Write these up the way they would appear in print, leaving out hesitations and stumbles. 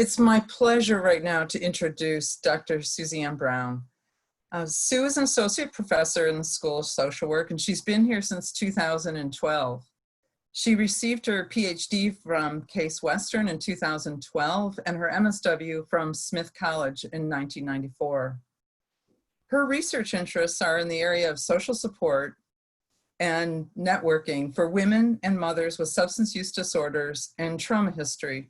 It's my pleasure right now to introduce Dr. Suzanne Brown. Sue is an associate professor in the School of Social Work, and she's been here since 2012. She received her PhD from Case Western in 2012 and her MSW from Smith College in 1994. Her research interests are in the area of social support and networking for women and mothers with substance use disorders and trauma history.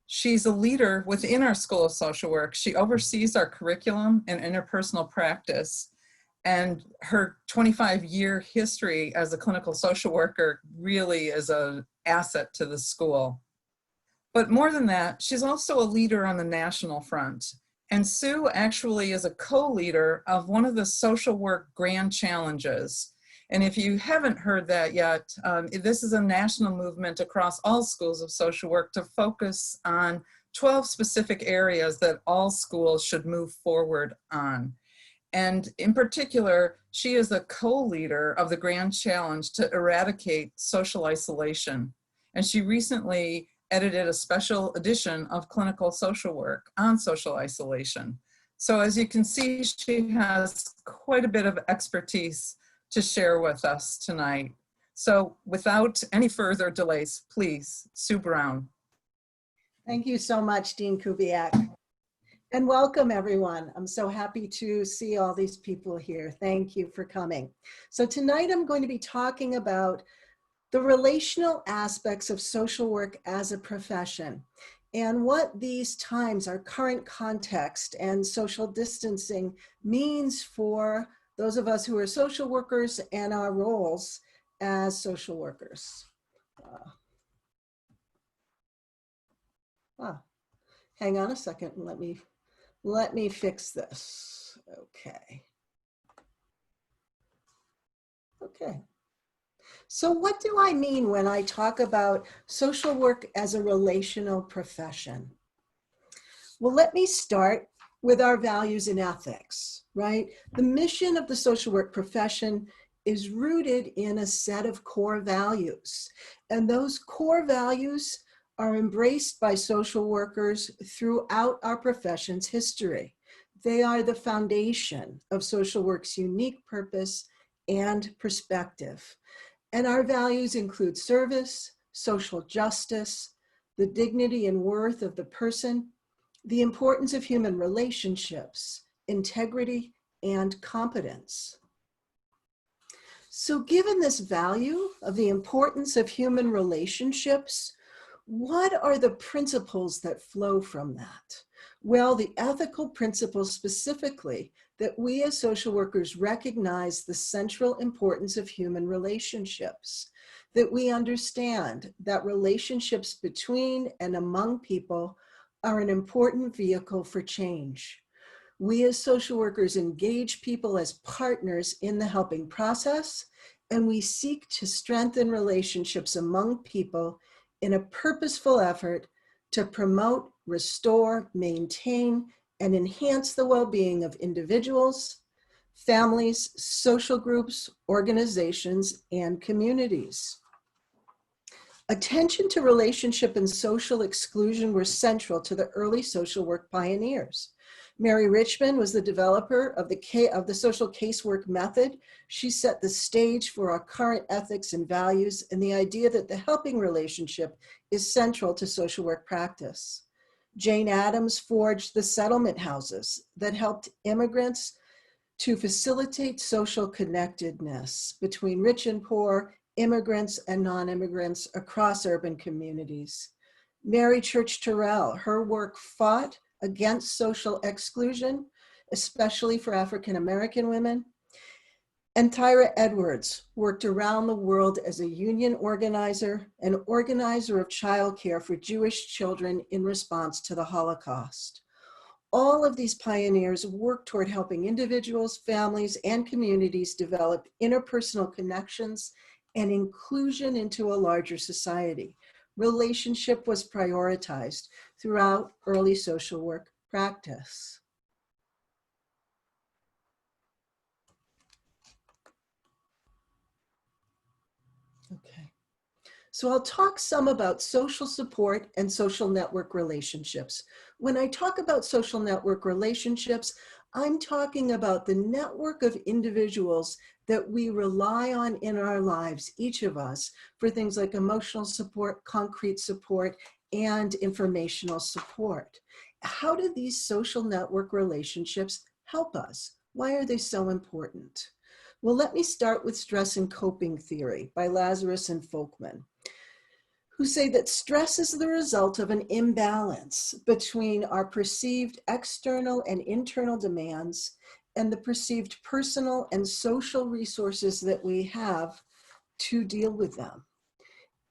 She's a leader within our School of Social Work. She oversees our curriculum and interpersonal practice, and her 25-year history as a clinical social worker really is an asset to the school. But more than that, she's also a leader on the national front. And Sue actually is a co-leader of one of the social work grand challenges. And if you haven't heard that yet, this is a national movement across all schools of social work to focus on 12 specific areas that all schools should move forward on. And in particular, she is a co-leader of the Grand Challenge to eradicate social isolation. And she recently edited a special edition of Clinical Social Work on social isolation. So as you can see, she has quite a bit of expertise to share with us tonight. So without any further delays, please, Sue Brown. Thank you so much, Dean Kubiak. And welcome, everyone. I'm so happy to see all these people here. Thank you for coming. So tonight I'm going to be talking about the relational aspects of social work as a profession and what these times, our current context and social distancing means for those of us who are social workers and our roles as social workers. Hang on a second and let me fix this. Okay. So what do I mean when I talk about social work as a relational profession? Well, let me start with our values and ethics, right? The mission of the social work profession is rooted in a set of core values. And those core values are embraced by social workers throughout our profession's history. They are the foundation of social work's unique purpose and perspective. And our values include service, social justice, the dignity and worth of the person, the importance of human relationships, integrity, and competence. So given this value of the importance of human relationships, what are the principles that flow from that? Well, the ethical principles specifically that we as social workers recognize the central importance of human relationships, that we understand that relationships between and among people are an important vehicle for change. We as social workers engage people as partners in the helping process, and we seek to strengthen relationships among people in a purposeful effort to promote, restore, maintain, and enhance the well-being of individuals, families, social groups, organizations, and communities. Attention to relationship and social exclusion were central to the early social work pioneers. Mary Richmond was the developer of the social casework method. She set the stage for our current ethics and values and the idea that the helping relationship is central to social work practice. Jane Addams forged the settlement houses that helped immigrants to facilitate social connectedness between rich and poor, immigrants and non-immigrants across urban communities. Mary Church Terrell, her work fought against social exclusion, especially for African-American women. And Tyra Edwards worked around the world as a union organizer and organizer of childcare for Jewish children in response to the Holocaust. All of these pioneers worked toward helping individuals, families, and communities develop interpersonal connections and inclusion into a larger society. Relationship was prioritized throughout early social work practice. Okay. So I'll talk some about social support and social network relationships. When I talk about social network relationships, I'm talking about the network of individuals that we rely on in our lives, each of us, for things like emotional support, concrete support, and informational support. How do these social network relationships help us? Why are they so important? Well, let me start with stress and coping theory by Lazarus and Folkman, who say that stress is the result of an imbalance between our perceived external and internal demands and the perceived personal and social resources that we have to deal with them.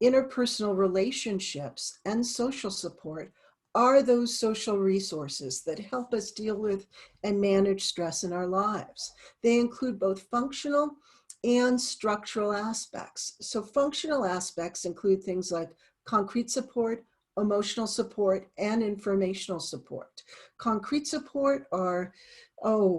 Interpersonal relationships and social support are those social resources that help us deal with and manage stress in our lives. They include both functional and structural aspects. So functional aspects include things like concrete support, emotional support, and informational support. Concrete support are,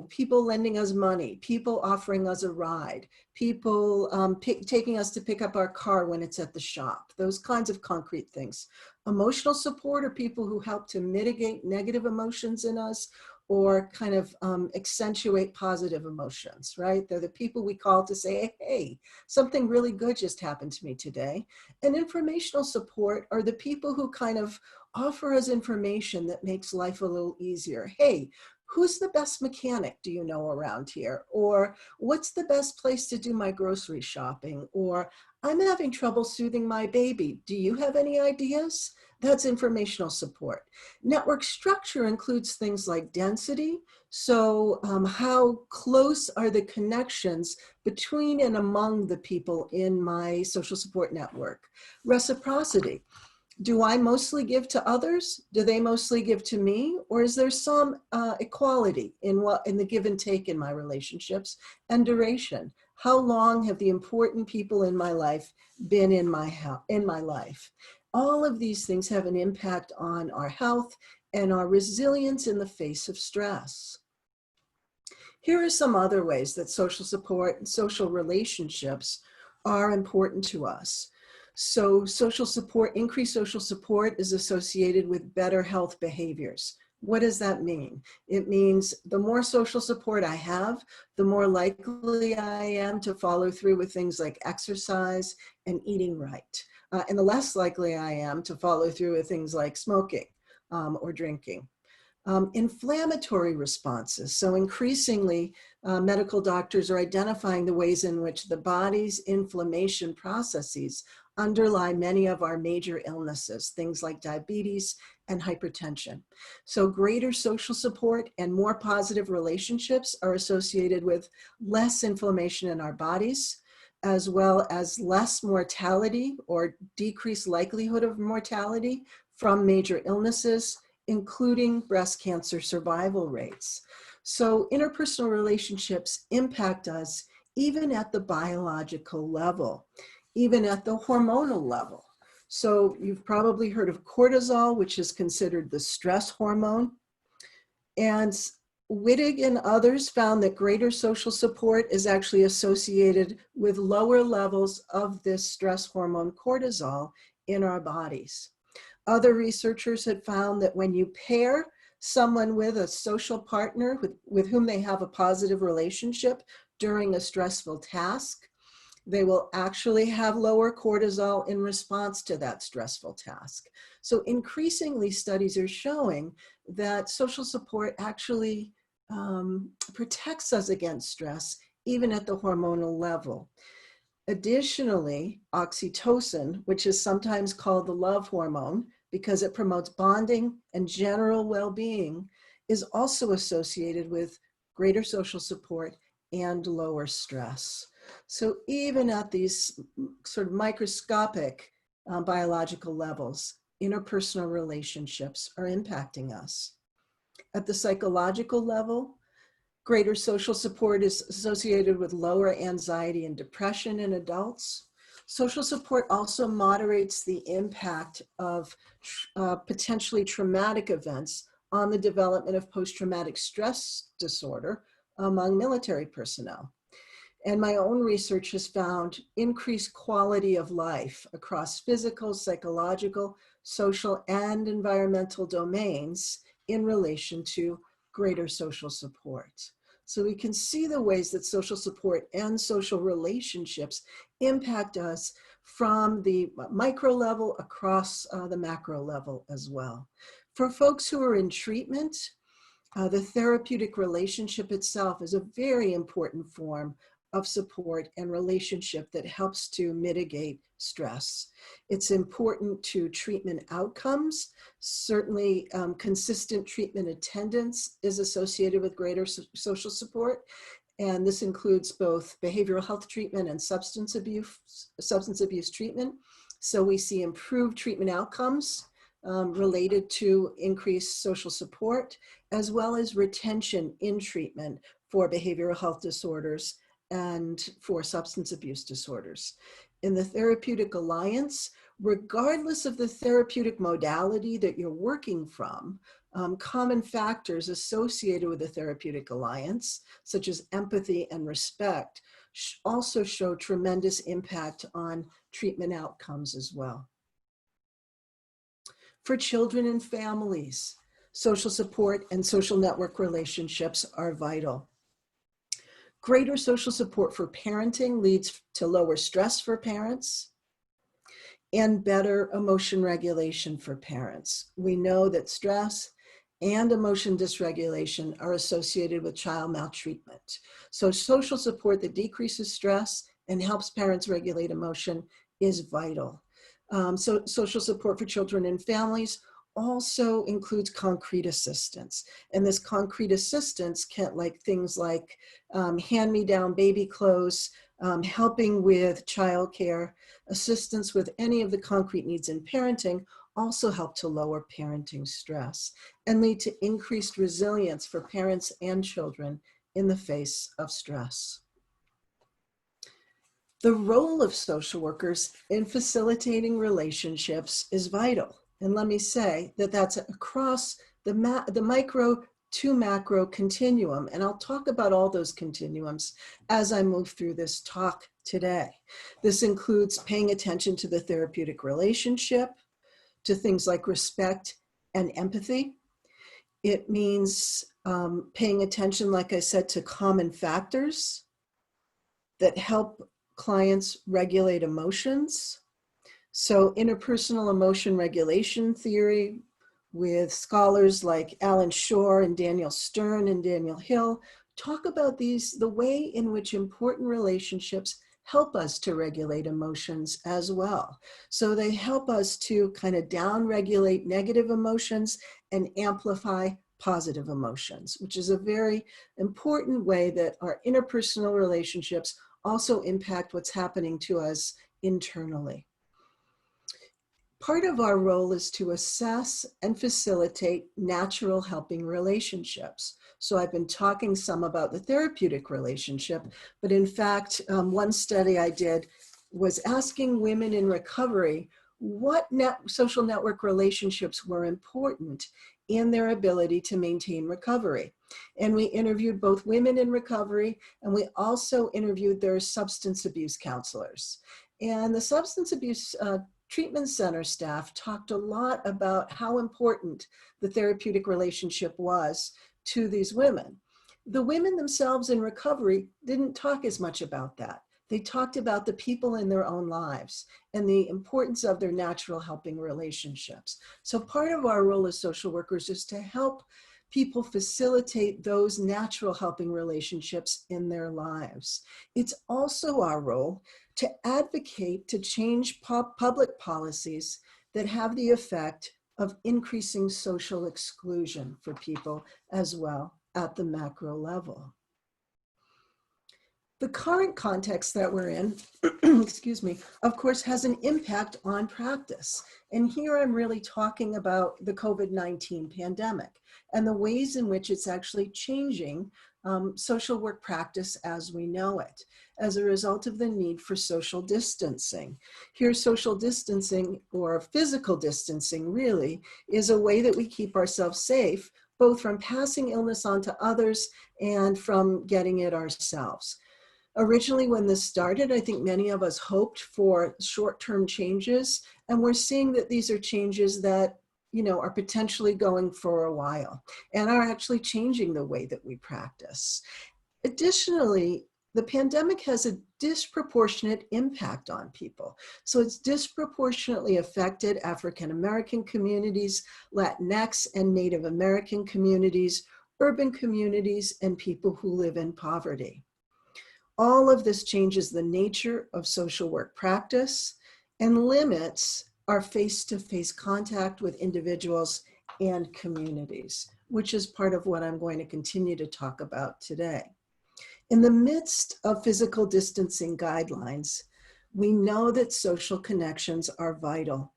people lending us money, people offering us a ride, people taking us to pick up our car when it's at the shop, those kinds of concrete things. Emotional support are people who help to mitigate negative emotions in us or kind of accentuate positive emotions, right? They're the people we call to say, hey, something really good just happened to me today. And informational support are the people who kind of offer us information that makes life a little easier. Hey, who's the best mechanic do you know around here? Or what's the best place to do my grocery shopping? Or I'm having trouble soothing my baby. Do you have any ideas? That's informational support. Network structure includes things like density. So how close are the connections between and among the people in my social support network? Reciprocity. Do I mostly give to others? Do they mostly give to me? Or is there some equality in the give and take in my relationships? And duration. How long have the important people in my life been in my life? All of these things have an impact on our health and our resilience in the face of stress. Here are some other ways that social support and social relationships are important to us. So social support, increased social support is associated with better health behaviors. What does that mean? It means the more social support I have, the more likely I am to follow through with things like exercise and eating right. And the less likely I am to follow through with things like smoking or drinking. Inflammatory responses. So increasingly, medical doctors are identifying the ways in which the body's inflammation processes underlie many of our major illnesses, things like diabetes and hypertension. So greater social support and more positive relationships are associated with less inflammation in our bodies, as well as less mortality or decreased likelihood of mortality from major illnesses, including breast cancer survival rates. So interpersonal relationships impact us even at the biological level, even at the hormonal level. So you've probably heard of cortisol, which is considered the stress hormone. And Wittig and others found that greater social support is actually associated with lower levels of this stress hormone cortisol in our bodies. Other researchers had found that when you pair someone with a social partner with whom they have a positive relationship during a stressful task, they will actually have lower cortisol in response to that stressful task. So increasingly, studies are showing that social support actually protects us against stress, even at the hormonal level. Additionally, oxytocin, which is sometimes called the love hormone because it promotes bonding and general well-being, is also associated with greater social support and lower stress. So even at these sort of microscopic biological levels, interpersonal relationships are impacting us. At the psychological level, greater social support is associated with lower anxiety and depression in adults. Social support also moderates the impact of potentially traumatic events on the development of post-traumatic stress disorder among military personnel. And my own research has found increased quality of life across physical, psychological, social, and environmental domains in relation to greater social support. So we can see the ways that social support and social relationships impact us from the micro level across the macro level as well. For folks who are in treatment, the therapeutic relationship itself is a very important form of support and relationship that helps to mitigate stress. It's important to treatment outcomes. Certainly, consistent treatment attendance is associated with greater social support. And this includes both behavioral health treatment and substance abuse treatment. So we see improved treatment outcomes related to increased social support, as well as retention in treatment for behavioral health disorders and for substance abuse disorders. In the therapeutic alliance, regardless of the therapeutic modality that you're working from, common factors associated with the therapeutic alliance, such as empathy and respect, also show tremendous impact on treatment outcomes as well. For children and families, social support and social network relationships are vital. Greater social support for parenting leads to lower stress for parents and better emotion regulation for parents. We know that stress and emotion dysregulation are associated with child maltreatment. So social support that decreases stress and helps parents regulate emotion is vital. So social support for children and families also includes concrete assistance. And this concrete assistance can things like hand-me-down baby clothes, helping with childcare, assistance with any of the concrete needs in parenting also help to lower parenting stress and lead to increased resilience for parents and children in the face of stress. The role of social workers in facilitating relationships is vital. And let me say that that's across the micro to macro continuum. And I'll talk about all those continuums as I move through this talk today. This includes paying attention to the therapeutic relationship, to things like respect and empathy. It means paying attention, like I said, to common factors that help clients regulate emotions. So interpersonal emotion regulation theory with scholars like Alan Shore and Daniel Stern and Daniel Hill talk about the way in which important relationships help us to regulate emotions as well. So they help us to kind of down-regulate negative emotions and amplify positive emotions, which is a very important way that our interpersonal relationships also impact what's happening to us internally. Part of our role is to assess and facilitate natural helping relationships. So I've been talking some about the therapeutic relationship, but in fact, one study I did was asking women in recovery what social network relationships were important in their ability to maintain recovery. And we interviewed both women in recovery, and we also interviewed their substance abuse counselors. And the substance abuse treatment center staff talked a lot about how important the therapeutic relationship was to these women. The women themselves in recovery didn't talk as much about that. They talked about the people in their own lives and the importance of their natural helping relationships. So part of our role as social workers is to help people facilitate those natural helping relationships in their lives. It's also our role to advocate to change public policies that have the effect of increasing social exclusion for people as well at the macro level. The current context that we're in, excuse me, of course, has an impact on practice. And here I'm really talking about the COVID-19 pandemic and the ways in which it's actually changing social work practice as we know it, as a result of the need for social distancing. Here, social distancing, or physical distancing really, is a way that we keep ourselves safe, both from passing illness on to others and from getting it ourselves. Originally, when this started, I think many of us hoped for short-term changes, and we're seeing that these are changes that, are potentially going for a while and are actually changing the way that we practice. Additionally, the pandemic has a disproportionate impact on people. So it's disproportionately affected African American communities, Latinx and Native American communities, urban communities, and people who live in poverty. All of this changes the nature of social work practice and limits our face-to-face contact with individuals and communities, which is part of what I'm going to continue to talk about today. In the midst of physical distancing guidelines, we know that social connections are vital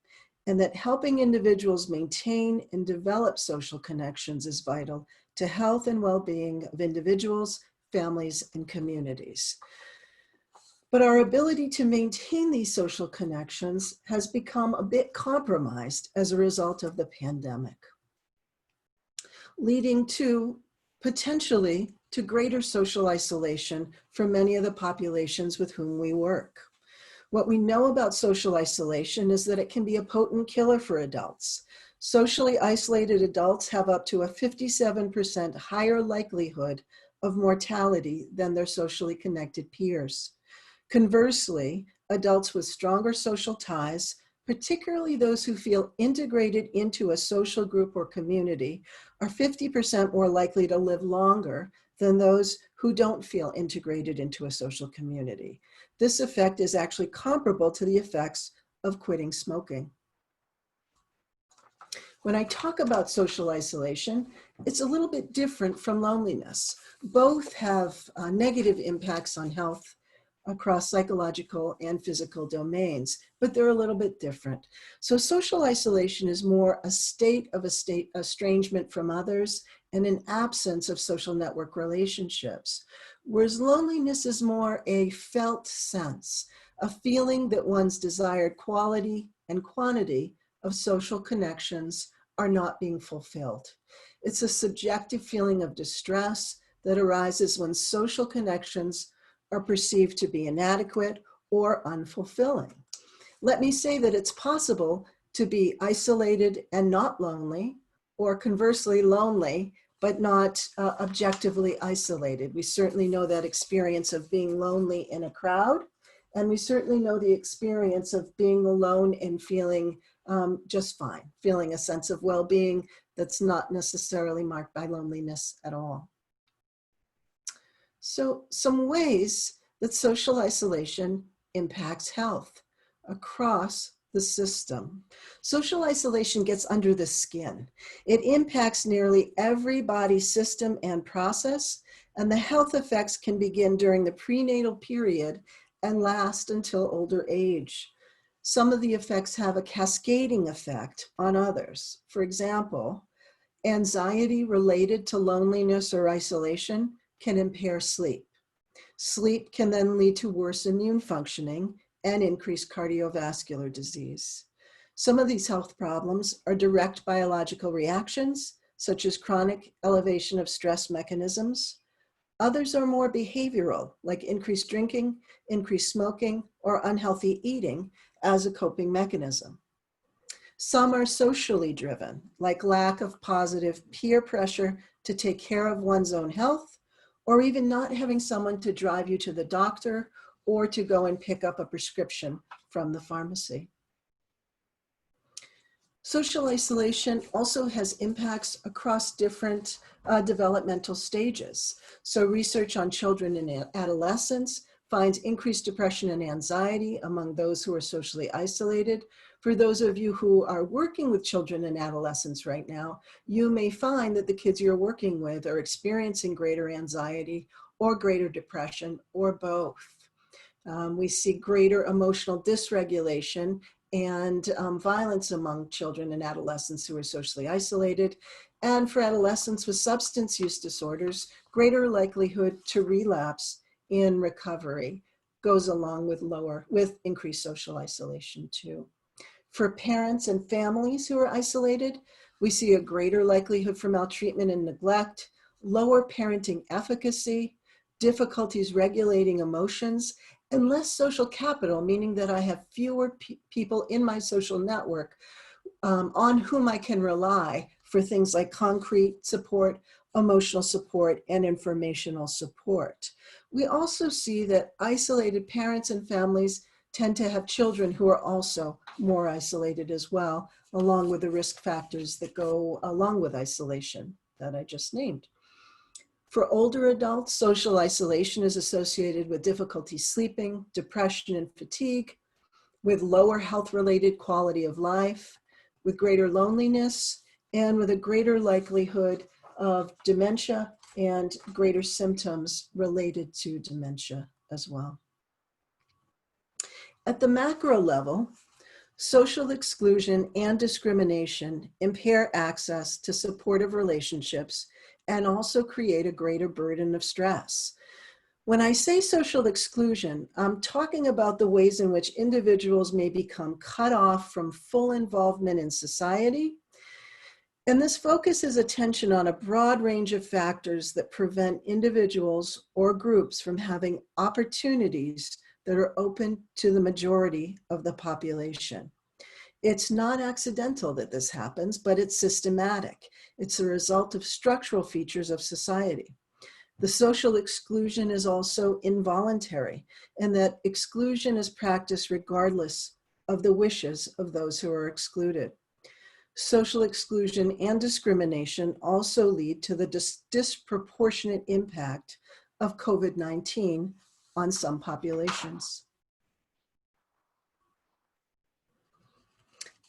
and that helping individuals maintain and develop social connections is vital to health and well-being of individuals, families, and communities. But our ability to maintain these social connections has become a bit compromised as a result of the pandemic, leading to potentially to greater social isolation for many of the populations with whom we work. What we know about social isolation is that it can be a potent killer for adults. Socially isolated adults have up to a 57% higher likelihood of mortality than their socially connected peers. Conversely, adults with stronger social ties, particularly those who feel integrated into a social group or community, are 50% more likely to live longer than those who don't feel integrated into a social community. This effect is actually comparable to the effects of quitting smoking. When I talk about social isolation, it's a little bit different from loneliness. Both have negative impacts on health across psychological and physical domains, but they're a little bit different. So social isolation is more a state of estrangement from others and an absence of social network relationships, whereas loneliness is more a felt sense, a feeling that one's desired quality and quantity of social connections are not being fulfilled. It's a subjective feeling of distress that arises when social connections are perceived to be inadequate or unfulfilling. Let me say that it's possible to be isolated and not lonely, or conversely lonely, but not objectively isolated. We certainly know that experience of being lonely in a crowd, and we certainly know the experience of being alone and feeling just fine, feeling a sense of well-being that's not necessarily marked by loneliness at all. So some ways that social isolation impacts health across the system. Social isolation gets under the skin. It impacts nearly every body system and process, and the health effects can begin during the prenatal period and last until older age. Some of the effects have a cascading effect on others. For example, anxiety related to loneliness or isolation can impair sleep. Sleep can then lead to worse immune functioning and increased cardiovascular disease. Some of these health problems are direct biological reactions, such as chronic elevation of stress mechanisms. Others are more behavioral, like increased drinking, increased smoking, or unhealthy eating as a coping mechanism. Some are socially driven, like lack of positive peer pressure to take care of one's own health, or even not having someone to drive you to the doctor or to go and pick up a prescription from the pharmacy. Social isolation also has impacts across different developmental stages. So research on children and adolescents finds increased depression and anxiety among those who are socially isolated. For those of you who are working with children and adolescents right now, you may find that the kids you're working with are experiencing greater anxiety or greater depression or both. We see greater emotional dysregulation and violence among children and adolescents who are socially isolated. And for adolescents with substance use disorders, greater likelihood to relapse in recovery goes along with increased social isolation too. For parents and families who are isolated, we see a greater likelihood for maltreatment and neglect, lower parenting efficacy, difficulties regulating emotions, and less social capital, meaning that I have fewer people in my social network on whom I can rely for things like concrete support, emotional support, and informational support. We also see that isolated parents and families tend to have children who are also more isolated as well, along with the risk factors that go along with isolation that I just named. For older adults, social isolation is associated with difficulty sleeping, depression and fatigue, with lower health-related quality of life, with greater loneliness, and with a greater likelihood of dementia and greater symptoms related to dementia as well. At the macro level, social exclusion and discrimination impair access to supportive relationships and also create a greater burden of stress. When I say social exclusion, I'm talking about the ways in which individuals may become cut off from full involvement in society. And this focuses attention on a broad range of factors that prevent individuals or groups from having opportunities that are open to the majority of the population. It's not accidental that this happens, but it's systematic. It's a result of structural features of society. The social exclusion is also involuntary, and that exclusion is practiced regardless of the wishes of those who are excluded. Social exclusion and discrimination also lead to the disproportionate impact of COVID-19 on some populations.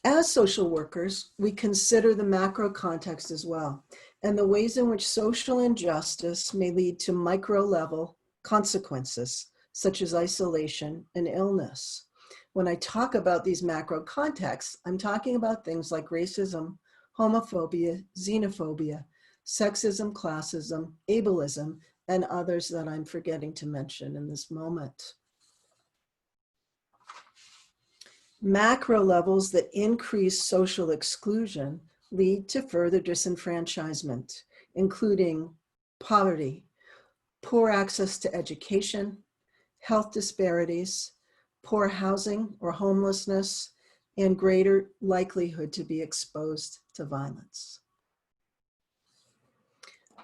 As social workers, we consider the macro context as well, and the ways in which social injustice may lead to micro-level consequences, such as isolation and illness. When I talk about these macro contexts, I'm talking about things like racism, homophobia, xenophobia, sexism, classism, ableism, and others that I'm forgetting to mention in this moment. Macro levels that increase social exclusion lead to further disenfranchisement, including poverty, poor access to education, health disparities, poor housing or homelessness, and greater likelihood to be exposed to violence.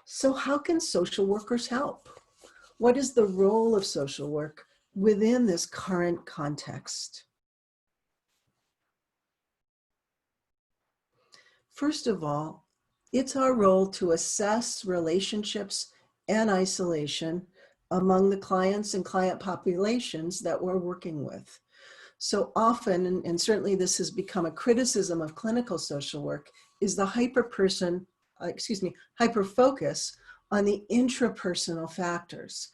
So how can social workers help? What is the role of social work within this current context? First of all, it's our role to assess relationships and isolation among the clients and client populations that we're working with. So often, and certainly this has become a criticism of clinical social work, is the hyper-focus on the intrapersonal factors.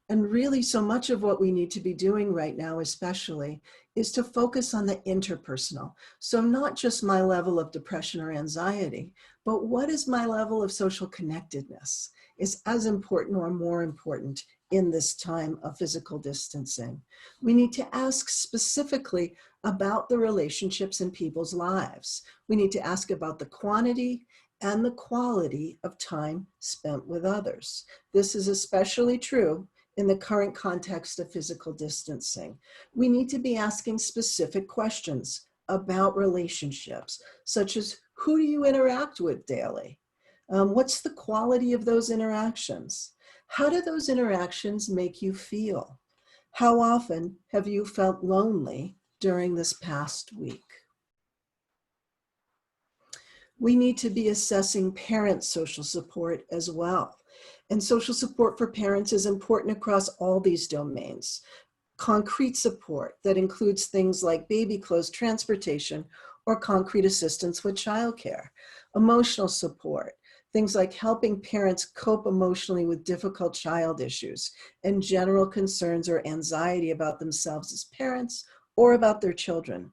And really, so much of what we need to be doing right now, especially, is to focus on the interpersonal. So not just my level of depression or anxiety, but what is my level of social connectedness is as important or more important in this time of physical distancing. We need to ask specifically about the relationships in people's lives. We need to ask about the quantity and the quality of time spent with others. This is especially true in the current context of physical distancing. We need to be asking specific questions about relationships, such as who do you interact with daily? What's the quality of those interactions? How do those interactions make you feel? How often have you felt lonely during this past week? We need to be assessing parent social support as well. And social support for parents is important across all these domains. Concrete support that includes things like baby clothes, transportation, or concrete assistance with childcare. Emotional support, things like helping parents cope emotionally with difficult child issues and general concerns or anxiety about themselves as parents or about their children.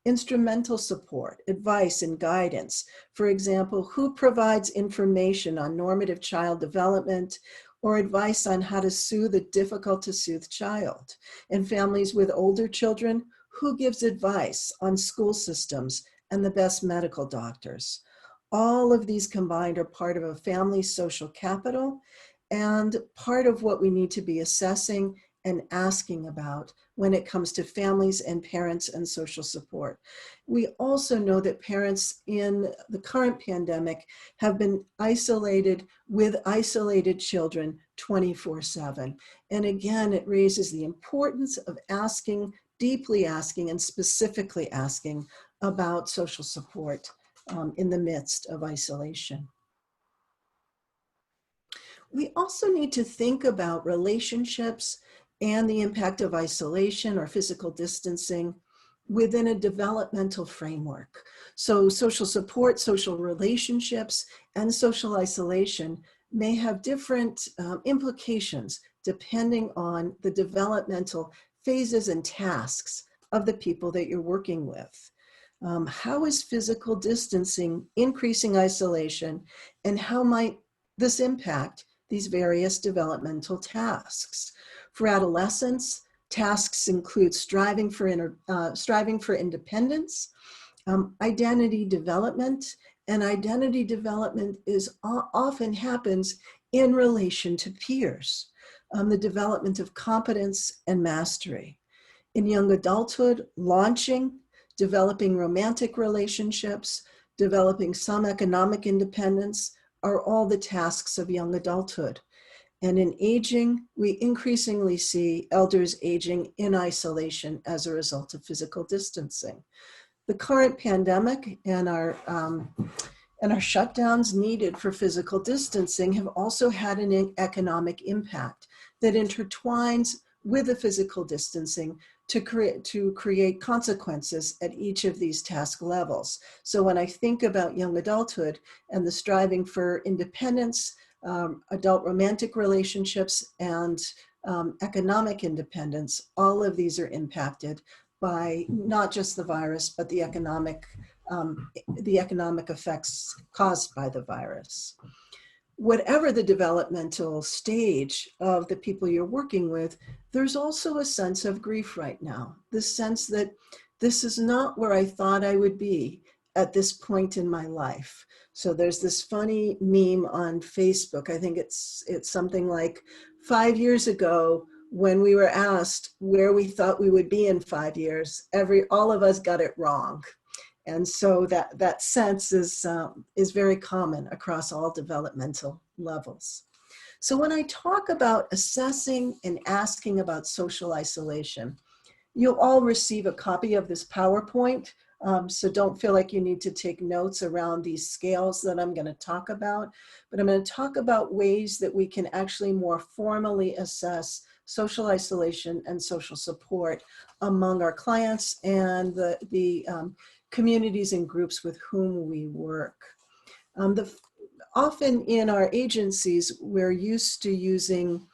Instrumental support, advice, and guidance. For example, who provides information on normative child development or advice on how to soothe a difficult to soothe child? And families with older children, who gives advice on school systems and the best medical doctors? All of these combined are part of a family social capital, and part of what we need to be assessing and asking about when it comes to families and parents and social support. We also know that parents in the current pandemic have been isolated with isolated children 24/7. And again, it raises the importance of asking, deeply asking, and specifically asking about social support in the midst of isolation. We also need to think about relationships and the impact of isolation or physical distancing within a developmental framework. So social support, social relationships, and social isolation may have different implications depending on the developmental phases and tasks of the people that you're working with. How is physical distancing increasing isolation, and how might this impact these various developmental tasks? For adolescents, tasks include striving for independence, identity development, and identity development often happens in relation to peers, the development of competence and mastery. In young adulthood, launching, developing romantic relationships, developing some economic independence are all the tasks of young adulthood. And in aging, we increasingly see elders aging in isolation as a result of physical distancing. The current pandemic and our shutdowns needed for physical distancing have also had an economic impact that intertwines with the physical distancing to create consequences at each of these task levels. So when I think about young adulthood and the striving for independence, adult romantic relationships, and economic independence, all of these are impacted by not just the virus, but the economic effects caused by the virus. Whatever the developmental stage of the people you're working with, there's also a sense of grief right now. This sense that this is not where I thought I would be at this point in my life. So there's this funny meme on Facebook. I think it's something like 5 years ago when we were asked where we thought we would be in 5 years, all of us got it wrong. And so that sense is very common across all developmental levels. So when I talk about assessing and asking about social isolation, you'll all receive a copy of this PowerPoint. So don't feel like you need to take notes around these scales that I'm going to talk about, but I'm going to talk about ways that we can actually more formally assess social isolation and social support among our clients and the communities and groups with whom we work. Often in our agencies, we're used to using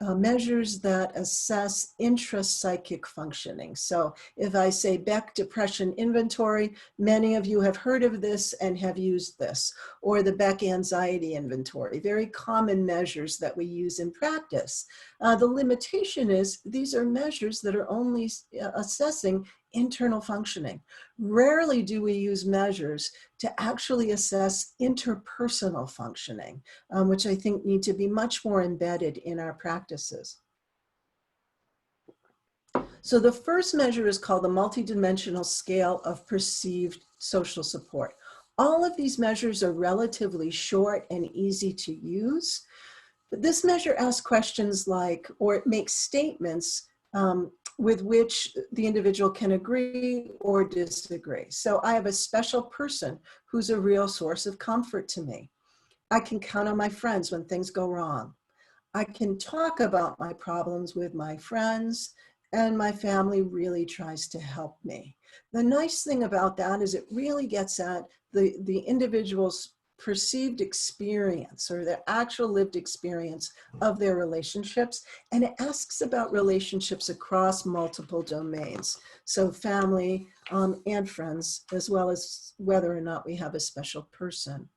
measures that assess intrapsychic functioning. So if I say Beck Depression Inventory, many of you have heard of this and have used this, or the Beck Anxiety Inventory, very common measures that we use in practice. The limitation is these are measures that are only assessing internal functioning. Rarely do we use measures to actually assess interpersonal functioning, which I think need to be much more embedded in our practices. So the first measure is called the multidimensional scale of perceived social support. All of these measures are relatively short and easy to use. But this measure asks questions like, or it makes statements with which the individual can agree or disagree. So I have a special person who's a real source of comfort to me. I can count on my friends when things go wrong. I can talk about my problems with my friends, and my family really tries to help me. The nice thing about that is it really gets at the individual's perceived experience or their actual lived experience of their relationships, and it asks about relationships across multiple domains, so family and friends, as well as whether or not we have a special person.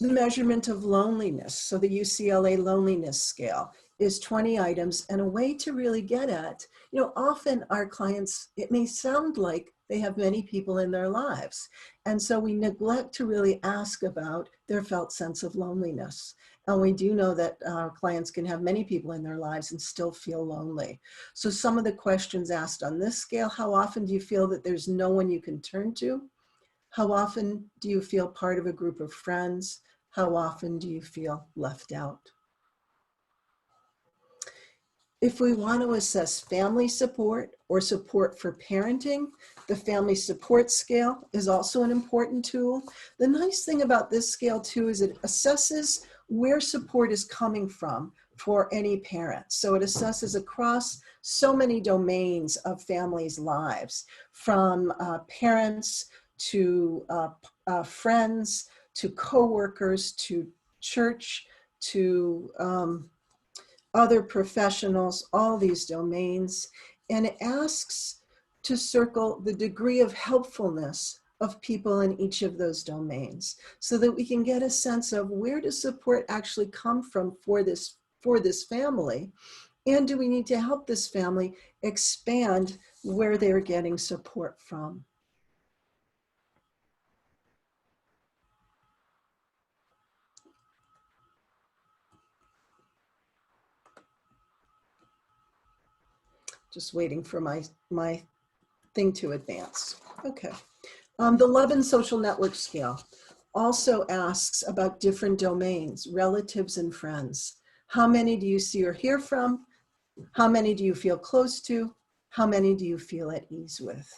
The measurement of loneliness, so the UCLA loneliness scale. is 20 items, and a way to really get at, often our clients, it may sound like they have many people in their lives. And so we neglect to really ask about their felt sense of loneliness. And we do know that our clients can have many people in their lives and still feel lonely. So some of the questions asked on this scale: how often do you feel that there's no one you can turn to? How often do you feel part of a group of friends? How often do you feel left out? If we want to assess family support or support for parenting, the family support scale is also an important tool. The nice thing about this scale too is it assesses where support is coming from for any parent. So it assesses across so many domains of families' lives, from parents to friends, to coworkers, to church, to other professionals, all these domains, and it asks to circle the degree of helpfulness of people in each of those domains so that we can get a sense of where does support actually come from for this family, and do we need to help this family expand where they're getting support from. Just waiting for my thing to advance. Okay. The Love and Social Network Scale also asks about different domains, relatives and friends. How many do you see or hear from? How many do you feel close to? How many do you feel at ease with?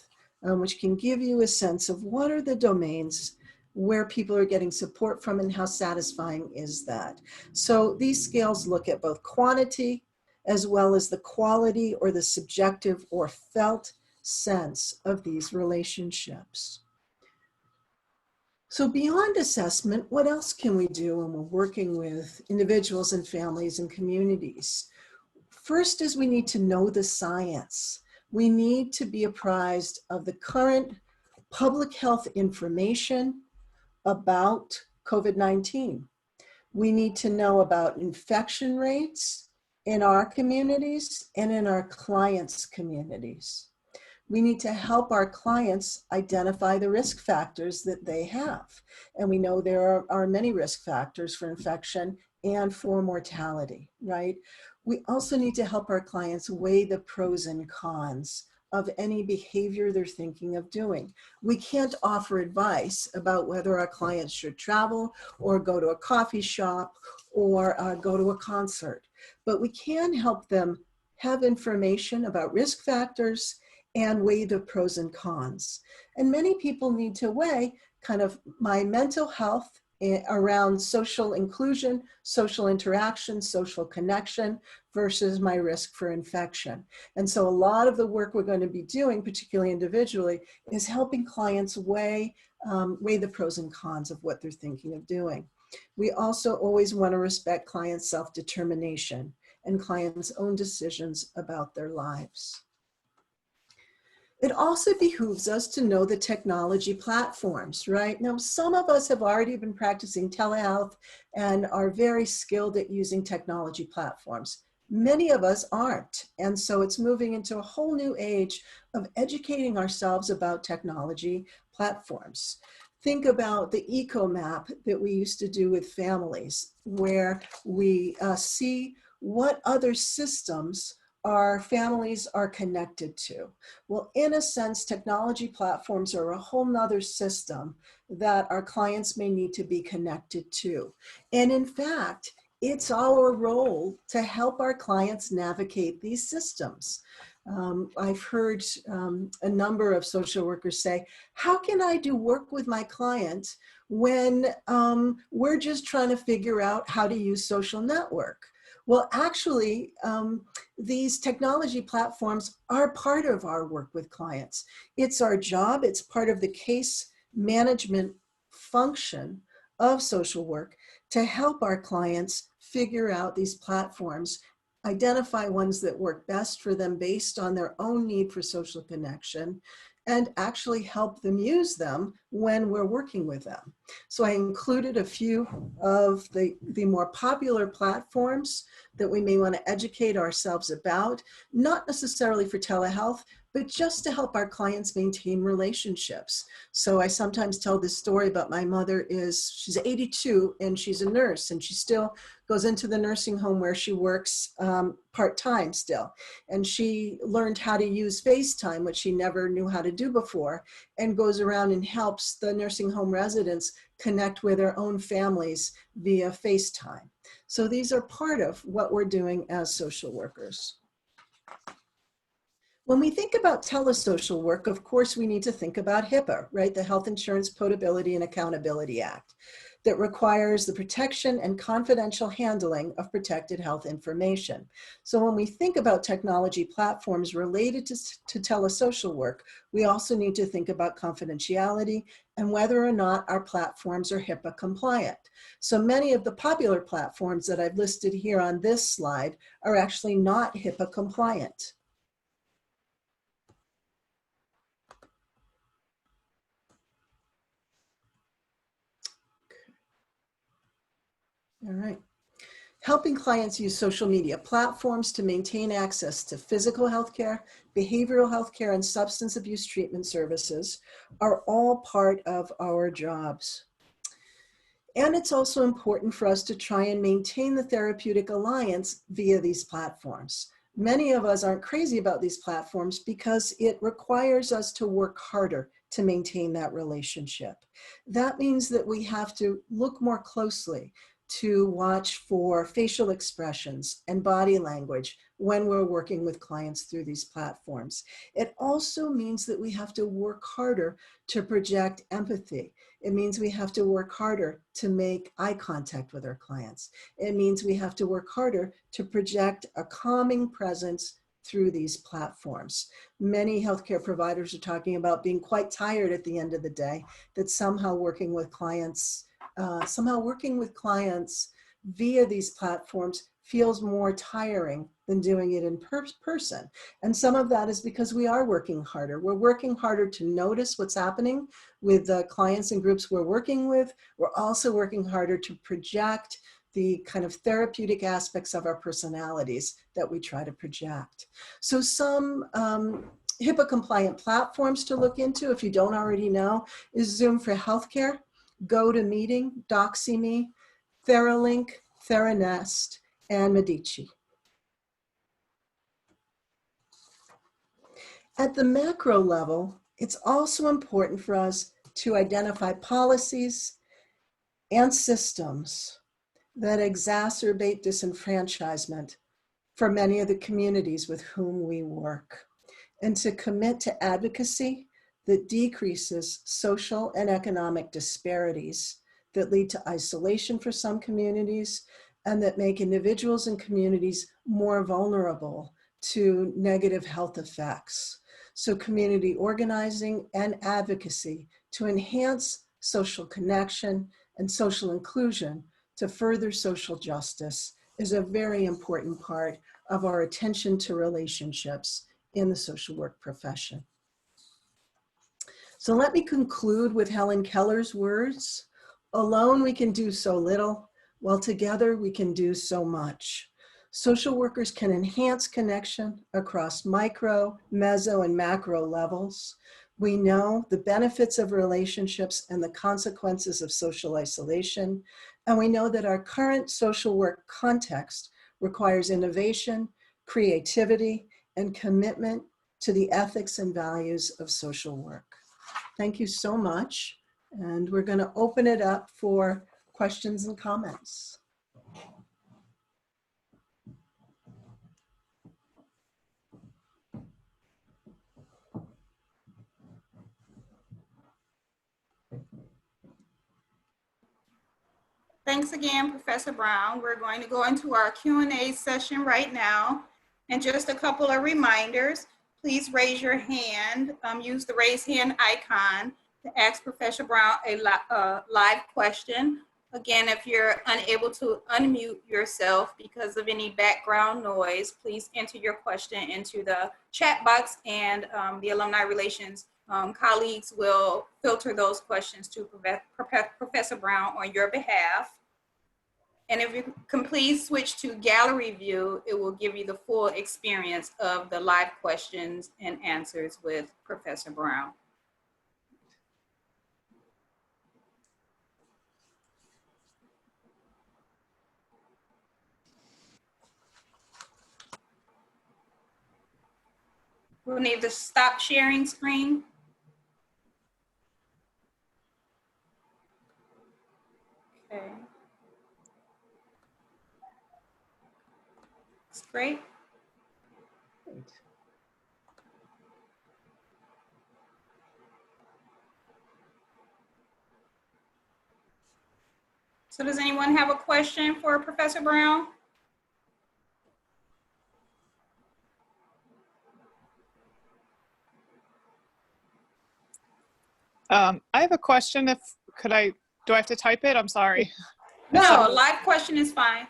Which can give you a sense of what are the domains where people are getting support from and how satisfying is that. So these scales look at both quantity as well as the quality or the subjective or felt sense of these relationships. So beyond assessment, what else can we do when we're working with individuals and families and communities? First is we need to know the science. We need to be apprised of the current public health information about COVID-19. We need to know about infection rates in our communities and in our clients' communities. We need to help our clients identify the risk factors that they have. And we know there are many risk factors for infection and for mortality, right? We also need to help our clients weigh the pros and cons of any behavior they're thinking of doing. We can't offer advice about whether our clients should travel or go to a coffee shop or go to a concert, but we can help them have information about risk factors and weigh the pros and cons. And many people need to weigh kind of my mental health around social inclusion, social interaction, social connection versus my risk for infection. And so a lot of the work we're going to be doing, particularly individually, is helping clients weigh the pros and cons of what they're thinking of doing. We also always want to respect clients' self-determination and clients' own decisions about their lives. It also behooves us to know the technology platforms, right? Now, some of us have already been practicing telehealth and are very skilled at using technology platforms. Many of us aren't. And so it's moving into a whole new age of educating ourselves about technology platforms. Think about the eco map that we used to do with families, where we see what other systems our families are connected to. Well, in a sense, technology platforms are a whole nother system that our clients may need to be connected to. And in fact, it's our role to help our clients navigate these systems. I've heard a number of social workers say, how can I do work with my client when we're just trying to figure out how to use social network? Well, actually, these technology platforms are part of our work with clients. It's our job. It's part of the case management function of social work to help our clients figure out these platforms, identify ones that work best for them based on their own need for social connection, and actually help them use them when we're working with them. So I included a few of the more popular platforms that we may want to educate ourselves about, not necessarily for telehealth, but just to help our clients maintain relationships. So I sometimes tell this story about my mother. She's 82 and she's a nurse, and she still goes into the nursing home where she works part-time still. And she learned how to use FaceTime, which she never knew how to do before, and goes around and helps the nursing home residents connect with their own families via FaceTime. So these are part of what we're doing as social workers. When we think about telesocial work, of course, we need to think about HIPAA, right? The Health Insurance Portability and Accountability Act, that requires the protection and confidential handling of protected health information. So when we think about technology platforms related to telesocial work, we also need to think about confidentiality and whether or not our platforms are HIPAA compliant. So many of the popular platforms that I've listed here on this slide are actually not HIPAA compliant. All right. Helping clients use social media platforms to maintain access to physical healthcare, behavioral healthcare, and substance abuse treatment services are all part of our jobs. And it's also important for us to try and maintain the therapeutic alliance via these platforms. Many of us aren't crazy about these platforms because it requires us to work harder to maintain that relationship. That means that we have to look more closely to watch for facial expressions and body language when we're working with clients through these platforms. It also means that we have to work harder to project empathy. It means we have to work harder to make eye contact with our clients. It means we have to work harder to project a calming presence through these platforms. Many healthcare providers are talking about being quite tired at the end of the day, that somehow working with clients via these platforms feels more tiring than doing it in person. And some of that is because we are working harder. We're working harder to notice what's happening with the clients and groups we're working with. We're also working harder to project the kind of therapeutic aspects of our personalities that we try to project. So some HIPAA compliant platforms to look into, if you don't already know, is Zoom for Healthcare, GoToMeeting, DoxyMe, TheraLink, Theranest, and Medici. At the macro level, it's also important for us to identify policies and systems that exacerbate disenfranchisement for many of the communities with whom we work, and to commit to advocacy that decreases social and economic disparities that lead to isolation for some communities and that make individuals and communities more vulnerable to negative health effects. So community organizing and advocacy to enhance social connection and social inclusion to further social justice is a very important part of our attention to relationships in the social work profession. So let me conclude with Helen Keller's words. Alone we can do so little, while together we can do so much. Social workers can enhance connection across micro, meso, and macro levels. We know the benefits of relationships and the consequences of social isolation. And we know that our current social work context requires innovation, creativity, and commitment to the ethics and values of social work. Thank you so much. And we're going to open it up for questions and comments. Thanks again, Professor Brown. We're going to go into our Q&A session right now. And just a couple of reminders, please raise your hand, use the raise hand icon to ask Professor Brown a live question. Again, if you're unable to unmute yourself because of any background noise, please enter your question into the chat box and the Alumni Relations colleagues will filter those questions to Professor Brown on your behalf. And if you can please switch to gallery view, it will give you the full experience of the live questions and answers with Professor Brown. We'll need to stop sharing screen. Okay. That's great. So does anyone have a question for Professor Brown? I have a question. Do I have to type it? I'm sorry. No, a live question is fine.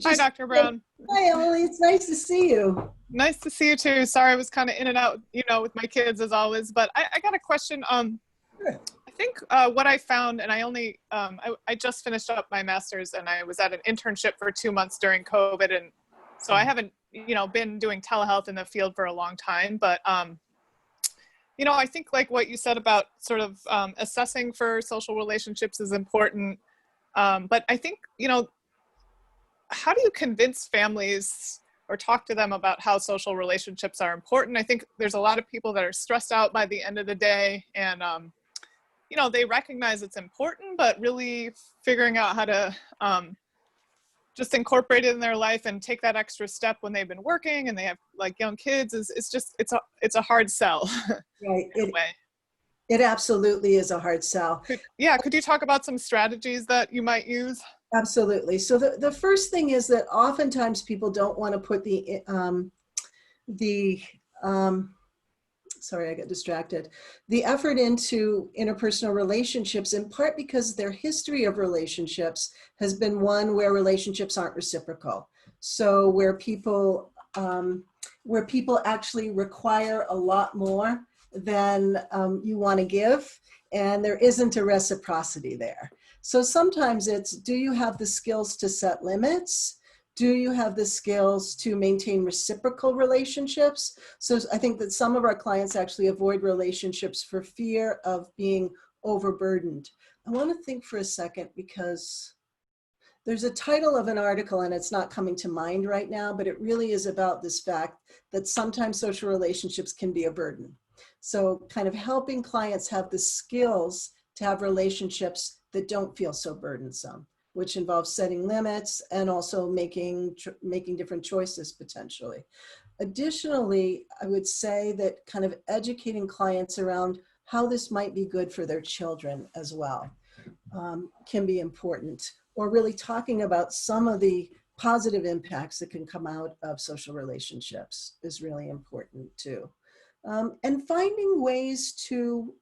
Hi, Dr. Brown. Hi, Emily. It's nice to see you. Nice to see you too. Sorry, I was kind of in and out, with my kids as always, but I got a question. Sure. I think what I found, and I just finished up my master's and I was at an internship for 2 months during COVID. And so I haven't, been doing telehealth in the field for a long time, but I think like what you said about sort of assessing for social relationships is important. But I think, how do you convince families or talk to them about how social relationships are important? I think there's a lot of people that are stressed out by the end of the day and, they recognize it's important, but really figuring out how to just incorporate it in their life and take that extra step when they've been working and they have like young kids it's a hard sell. Right. In a way. It absolutely is a hard sell. Could you talk about some strategies that you might use? Absolutely. So the first thing is that oftentimes people don't want to put sorry, I got distracted. The effort into interpersonal relationships, in part because their history of relationships has been one where relationships aren't reciprocal. So where people actually require a lot more than you want to give, and there isn't a reciprocity there. So sometimes it's, do you have the skills to set limits? Do you have the skills to maintain reciprocal relationships? So I think that some of our clients actually avoid relationships for fear of being overburdened. I want to think for a second because there's a title of an article and it's not coming to mind right now, but it really is about this fact that sometimes social relationships can be a burden. So kind of helping clients have the skills to have relationships that don't feel so burdensome, which involves setting limits and also making different choices potentially. Additionally, I would say that kind of educating clients around how this might be good for their children as well can be important, or really talking about some of the positive impacts that can come out of social relationships is really important too. And finding ways to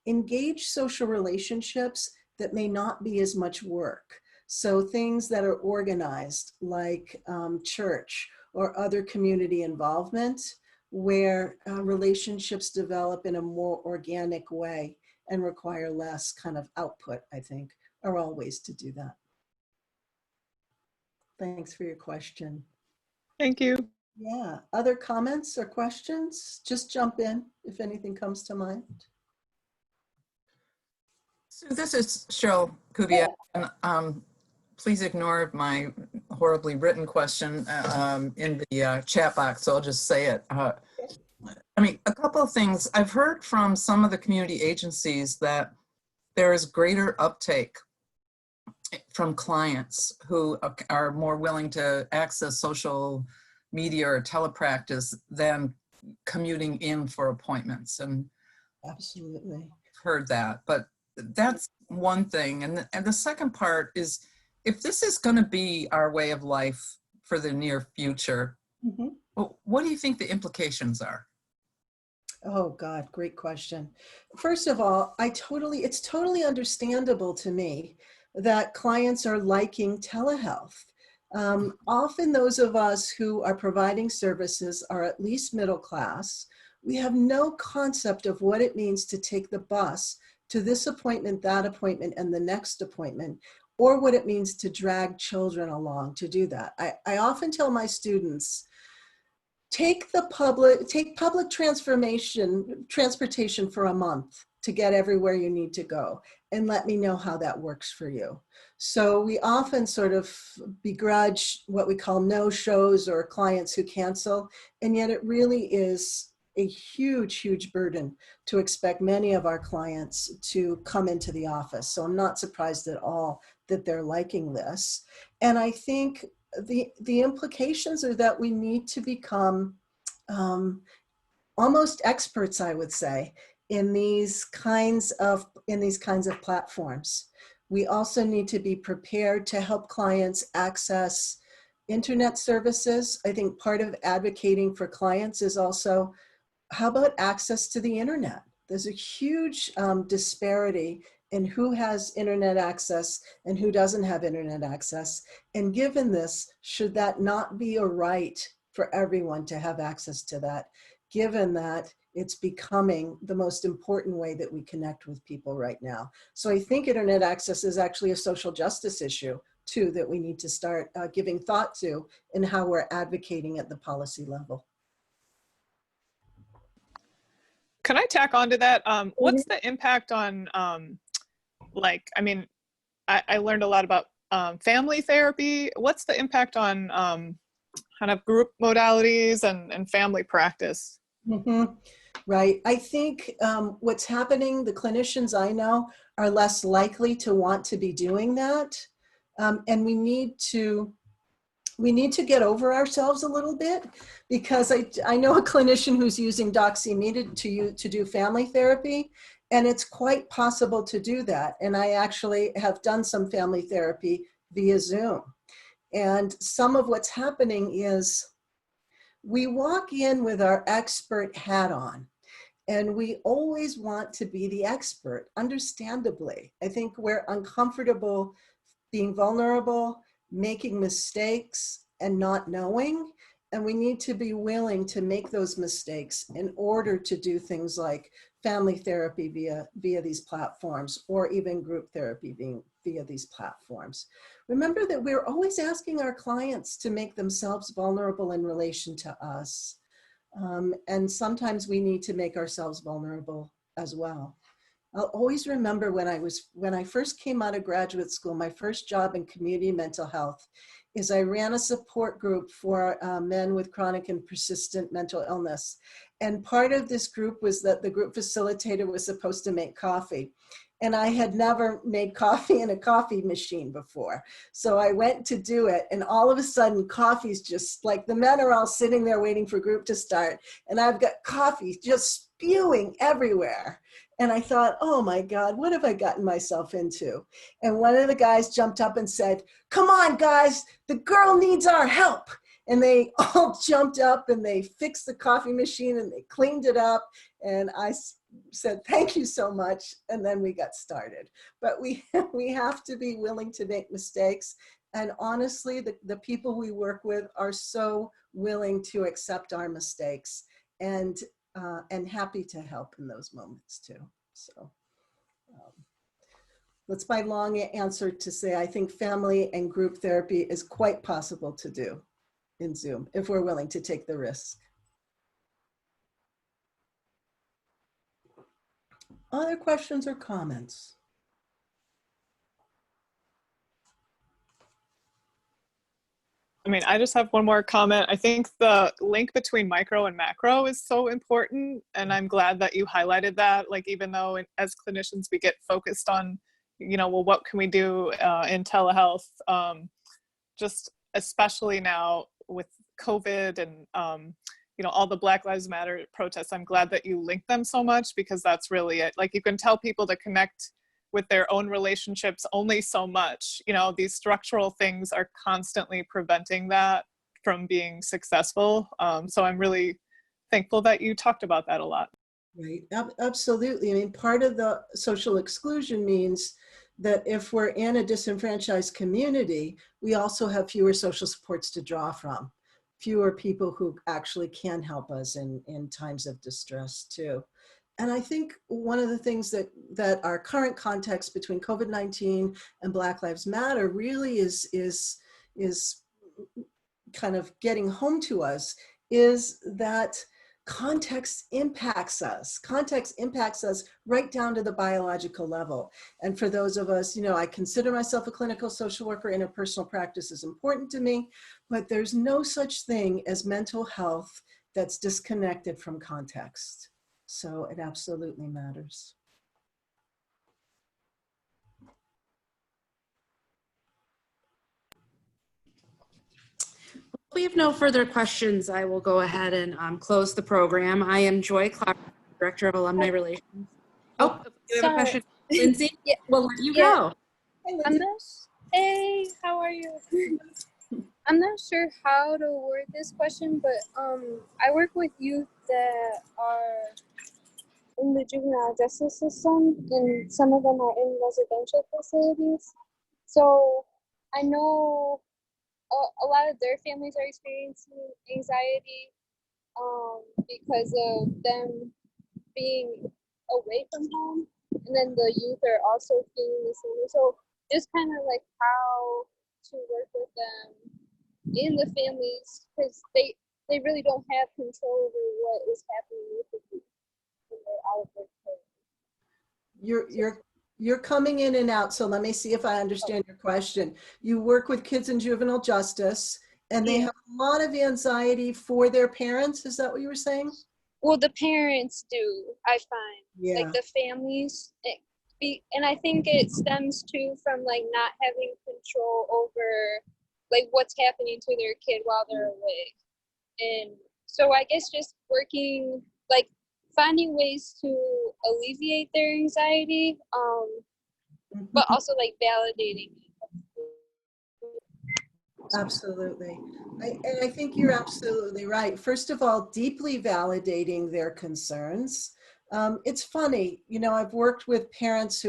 engage social relationships that may not be as much work. So things that are organized like church or other community involvement where relationships develop in a more organic way and require less kind of output, I think, are all ways to do that. Thanks for your question. Thank you. Yeah, other comments or questions? Just jump in if anything comes to mind. So this is Cheryl Kubiak, and please ignore my horribly written question in the chat box, so I'll just say it. I mean, a couple of things. I've heard from some of the community agencies that there is greater uptake from clients who are more willing to access social media or telepractice than commuting in for appointments. And Absolutely. heard that, but that's one thing. And the second part is, if this is going to be our way of life for the near future, well, what do you think the implications are? Oh God, great question. First of all, it's totally understandable to me that clients are liking telehealth. Often those of us who are providing services are at least middle class, we have no concept of what it means to take the bus to this appointment, that appointment, and the next appointment, or what it means to drag children along to do that. I often tell my students, take public transportation for a month to get everywhere you need to go, and let me know how that works for you. So we often sort of begrudge what we call no-shows or clients who cancel, and yet it really is a huge, huge burden to expect many of our clients to come into the office. So I'm not surprised at all that they're liking this. And I think the implications are that we need to become almost experts, I would say, in these kinds of platforms. We also need to be prepared to help clients access internet services. I think part of advocating for clients is also, how about access to the internet? There's a huge disparity in who has internet access and who doesn't have internet access. And given this, should that not be a right for everyone to have access to that, given that it's becoming the most important way that we connect with people right now? So I think internet access is actually a social justice issue too, that we need to start giving thought to in how we're advocating at the policy level. Can I tack on to that? What's the impact on, I learned a lot about family therapy. What's the impact on kind of group modalities and family practice? Mm-hmm. Right. I think what's happening, the clinicians I know are less likely to want to be doing that. And we need to get over ourselves a little bit, because I know a clinician who's using doxycycline to do family therapy, and it's quite possible to do that. And I actually have done some family therapy via Zoom. And some of what's happening is we walk in with our expert hat on, and we always want to be the expert, understandably. I think we're uncomfortable being vulnerable, making mistakes, and not knowing. And we need to be willing to make those mistakes in order to do things like family therapy via these platforms, or even group therapy via these platforms. Remember that we're always asking our clients to make themselves vulnerable in relation to us. And sometimes we need to make ourselves vulnerable as well. I'll always remember when I first came out of graduate school, my first job in community mental health is I ran a support group for men with chronic and persistent mental illness. And part of this group was that the group facilitator was supposed to make coffee. And I had never made coffee in a coffee machine before. So I went to do it, and all of a sudden coffee's just like, the men are all sitting there waiting for group to start, and I've got coffee just spewing everywhere. And I thought, oh my God, what have I gotten myself into? And one of the guys jumped up and said, come on guys, the girl needs our help. And they all jumped up and they fixed the coffee machine and they cleaned it up. And I said, thank you so much. And then we got started. But we have to be willing to make mistakes. And honestly, the people we work with are so willing to accept our mistakes and happy to help in those moments too. So that's my long answer to say, I think family and group therapy is quite possible to do in Zoom if we're willing to take the risk. Other questions or comments? I mean, I just have one more comment. I think the link between micro and macro is so important. And I'm glad that you highlighted that. Like, even though as clinicians, we get focused on, well, what can we do in telehealth? Just especially now with COVID and, all the Black Lives Matter protests, I'm glad that you link them so much, because that's really it. Like, you can tell people to connect with their own relationships only so much. These structural things are constantly preventing that from being successful. So I'm really thankful that you talked about that a lot. Right, absolutely. I mean, part of the social exclusion means that if we're in a disenfranchised community, we also have fewer social supports to draw from. fewer people who actually can help us in times of distress too. And I think one of the things that our current context between COVID-19 and Black Lives Matter really is kind of getting home to us is that context impacts us. Context impacts us right down to the biological level. And for those of us, I consider myself a clinical social worker. Interpersonal practice is important to me, but there's no such thing as mental health that's disconnected from context. So it absolutely matters. If we have no further questions, I will go ahead and close the program. I am Joy Clark, Director of Alumni Relations. Oh, you have a question, Lindsay? Yeah. We'll let you Yeah. go. Hey, how are you? I'm not sure how to word this question, but I work with youth that are in the juvenile justice system, and some of them are in residential facilities. So I know a lot of their families are experiencing anxiety because of them being away from home, and then the youth are also feeling the same. So just kind of like how to work with them in the families, because they really don't have control over what is happening with the youth when they're out of their care. You're coming in and out, so let me see if I understand your question. You work with kids in juvenile justice, and they have a lot of anxiety for their parents. Is that what you were saying? Well, the parents do, I find. Yeah. Like the families, and I think it stems too from like not having control over like what's happening to their kid while they're away. And so I guess just working, like finding ways to alleviate their anxiety, but also like validating it. Absolutely. And I think you're absolutely right. First of all, deeply validating their concerns. It's funny, I've worked with parents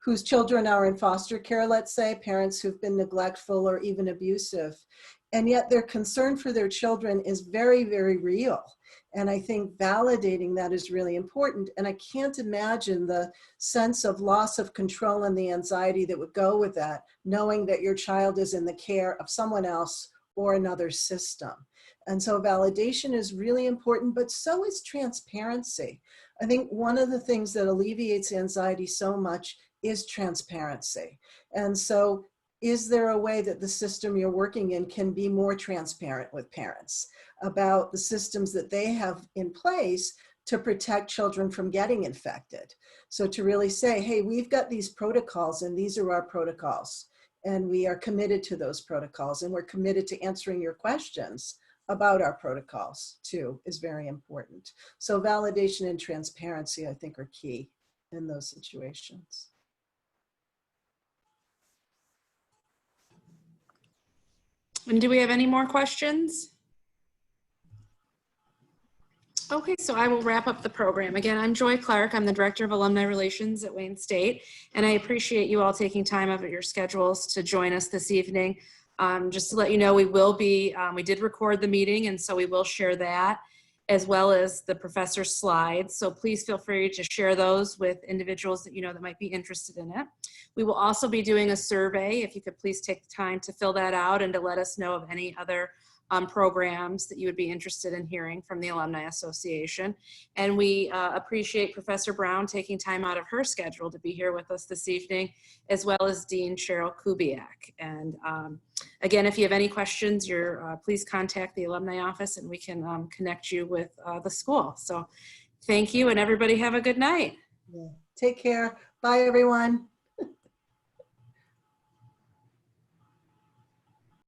whose children are in foster care, let's say, parents who've been neglectful or even abusive, and yet their concern for their children is very, very real. And I think validating that is really important. And I can't imagine the sense of loss of control and the anxiety that would go with that, knowing that your child is in the care of someone else or another system. And so validation is really important, but so is transparency. I think one of the things that alleviates anxiety so much is transparency. And so is there a way that the system you're working in can be more transparent with parents about the systems that they have in place to protect children from getting infected? So to really say, hey, we've got these protocols and these are our protocols, and we are committed to those protocols, and we're committed to answering your questions about our protocols too, is very important. So validation and transparency, I think, are key in those situations. And do we have any more questions? Okay, so I will wrap up the program. Again, I'm Joy Clark. I'm the Director of Alumni Relations at Wayne State, and I appreciate you all taking time out of your schedules to join us this evening. Just to let you know, we will be, we did record the meeting, and so we will share that, as well as the professor's slides. So please feel free to share those with individuals that you know that might be interested in it. We will also be doing a survey. If you could please take the time to fill that out and to let us know of any other programs that you would be interested in hearing from the Alumni Association. And we appreciate Professor Brown taking time out of her schedule to be here with us this evening, as well as Dean Cheryl Kubiak. And again, if you have any questions, please contact the Alumni Office and we can connect you with the school. So thank you, and everybody have a good night. Yeah. Take care. Bye, everyone.